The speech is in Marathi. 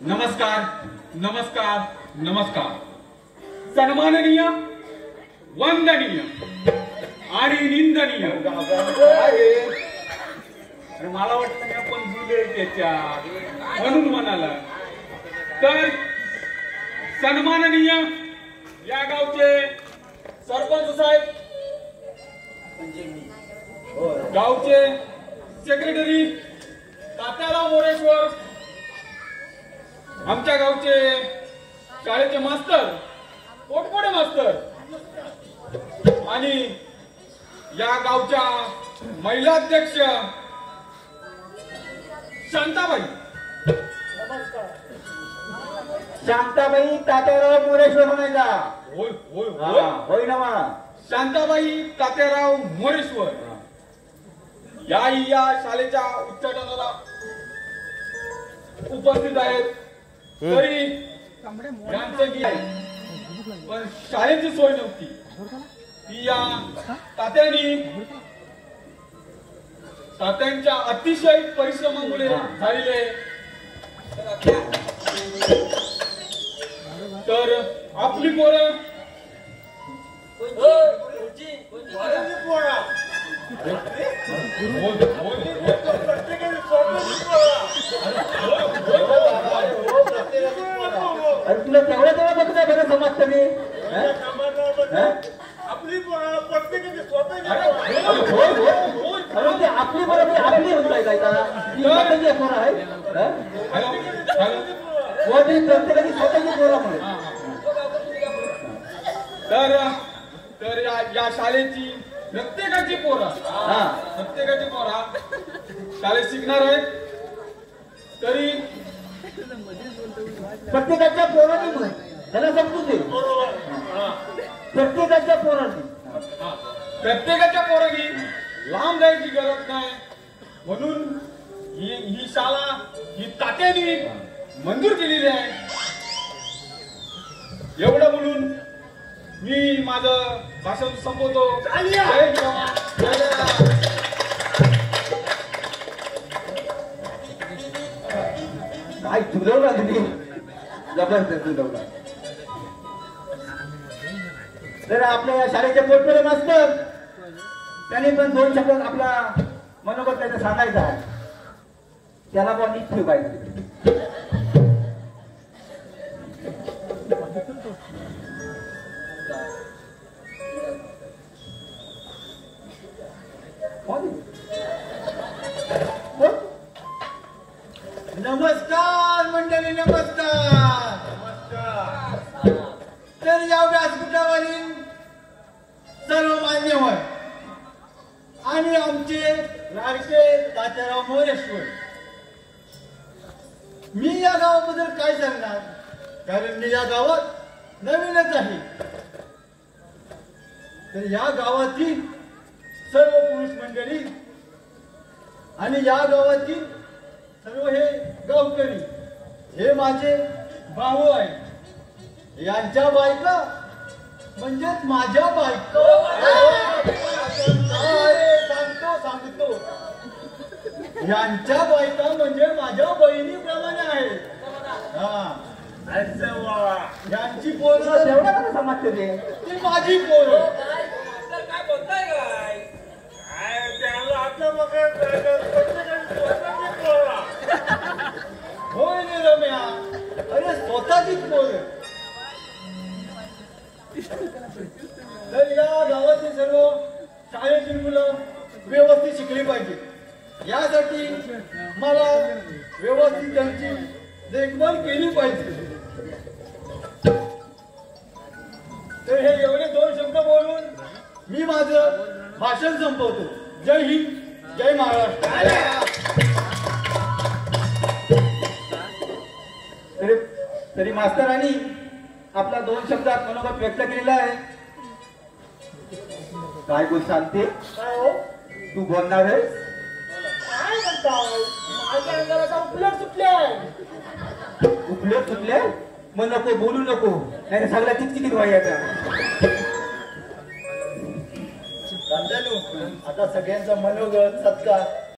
नमस्कार नमस्कार नमस्कार. सन्माननीय, वंदनीय आणि निंदनीय. मला वाटतं आपण जुले त्याच्या म्हणून म्हणाला. तर सन्माननीय या गावचे सरपंच साहेब, गावचे सेक्रेटरी तात्याराव मोरेश्वर, आमच्या गावचे शाळेचे मास्तर पोटपोडे मास्तर आणि या गावच्या महिला अध्यक्ष शांताबाई. शांताबाई तात्याराव मोरेश्वर म्हणायचा. होय होय होय होय ना मा. शांताबाई तात्याराव मोरेश्वर या शाळेच्या उच्चाटनाला उपस्थित आहेत. तरी यांचं की पण शाळेची सोय नव्हती ती या तात्यांच्या अतिशय परिश्रमामुळे झालेले. तर आपली पोरं तुला तेवढ्या तेवढा बघता बरं समजतं मी. आपली प्रत्येकाची स्वतःची आपली बरोबर आपली होत आहे काय स्वतःची पोरं आहे. प्रत्येकाची स्वतःची पोरं म्हणून. तर या शाळेची प्रत्येकाची पोरं शाळेत शिकणार आहेत. तरी प्रत्येकाच्या पोरांनी म्हण त्याला समजून दे. प्रत्येकाच्या पोरांनी लांब जायची गरज नाही म्हणून ही शाळा ही तात्यांनी मंजूर केलेली आहे. एवढं बोलून मी माझं भाषण संपवतो. जय जवान जय काय तुलवला तुम्ही जबरदस्त तुलवला. तर आपल्या शाळेचे पोटपोडे मास्तर त्यांनी पण 2 शब्द आपला मनोगत त्याचं सांगायचं आहे. त्याला पण नीट ठेवायचं. नमस्कार मंडळी, नमस्कार. तर या व्यासपीठावरील सर्व मान्यवर आणि आमचे लाडके तात्याराव मोरेश्वर, मी या गावाबद्दल काय सांगणार, कारण मी या गावात नवीनच आहे. तर या गावातील सर्व पुरुष मंडळी आणि या गावातील सर्व हे गावकरी हे माझे भाऊ आहेत. यांच्या बायका म्हणजेच माझ्या बायका. सांगतो यांच्या बायका म्हणजे माझ्या बहिणीप्रमाणे आहेत. यांची पोरं तेवढा कसं समजते ते. ती माझी पोरं. काय बोलताय काय त्यांना आता बघा होय रे रम्या, अरे स्वतःचीच पोरं. तर या गावातील सर्व शाळेतील मुलं व्यवस्थित शिकली पाहिजे. यासाठी मला व्यवस्थित त्यांची देखभाल केली पाहिजे. तर हे एवढे 2 शब्द बोलून मी माझं भाषण संपवतो. जय हिंद, जय महाराष्ट्र. तरी मास्तरांनी आपला 2 शब्दात मनोगत व्यक्त केलेला आहे. काय गोष्ट सांगते काय हो, तू बोलणार आहेस? काय म्हणताय? माझ्या अंगाला उपलट सुटले. उपयोग सुटले मग नको बोलू नको, नाही सगळ्या चिकचिकीत व्हायचा. आता सगळ्यांचा मनोगत सत्कार